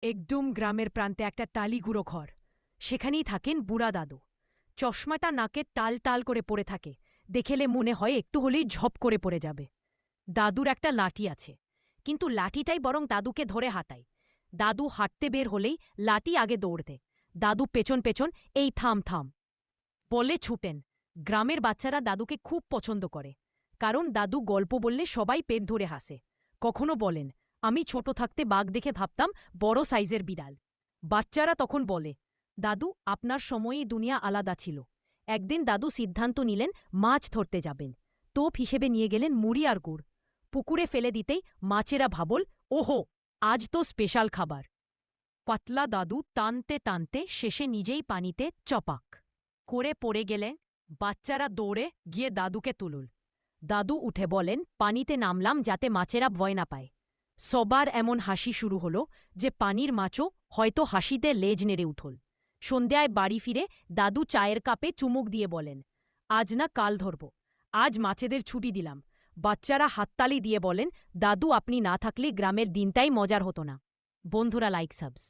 একদম গ্রামের প্রান্তে একটা টালিগুঁড়ো ঘর। সেখানেই থাকেন বুড়া দাদু। চশমাটা নাকে টাল টাল করে পড়ে থাকে, দেখেলে মনে হয় একটু হলেই ঝপ করে পড়ে যাবে। দাদুর একটা লাঠি আছে, কিন্তু লাঠিটাই বরং দাদুকে ধরে হাঁটায়। দাদু হাঁটতে বের হলেই লাঠি আগে দৌড় দেয়। দাদু পেছন পেছন, এই থাম থাম বলে ছুটেন। গ্রামের বাচ্চারা দাদুকে খুব পছন্দ করে, কারণ দাদু গল্প বললে সবাই পেট ধরে হাসে। কখনো বলেন, আমি ছোট থাকতে বাঘ দেখে ভাবতাম বড় সাইজের বিড়াল। বাচ্চারা তখন বলে, দাদু আপনার সময়েই দুনিয়া আলাদা ছিল। একদিন দাদু সিদ্ধান্ত নিলেন মাছ ধরতে যাবেন। টোপ হিসেবে নিয়ে গেলেন মুড়ি আর গুড়। পুকুরে ফেলে দিতেই মাছেরা ভাবল, ওহো, আজ তো স্পেশাল খাবার। পাতলা দাদু টানতে টানতে শেষে নিজেই পানিতে চপাক করে পড়ে গেলে। বাচ্চারা দৌড়ে গিয়ে দাদুকে তুলুল। দাদু উঠে বলেন, পানিতে নামলাম যাতে মাছেরা ভয় না পায়। সবার এমন হাসি শুরু হলো যে পানির মাছও হয়তো হাসিতে লেজ নেড়ে উঠল। সন্ধ্যায় বাড়ি ফিরে দাদু চায়ের কাপে চুমুক দিয়ে বলেন, আজ না কাল ধরব, আজ মাছেদের ছুটি দিলাম। বাচ্চারা হাততালি দিয়ে বলেন, দাদু আপনি না থাকলে গ্রামের দিনটাই মজার হতো না। বন্ধুরা, লাইক সাবস।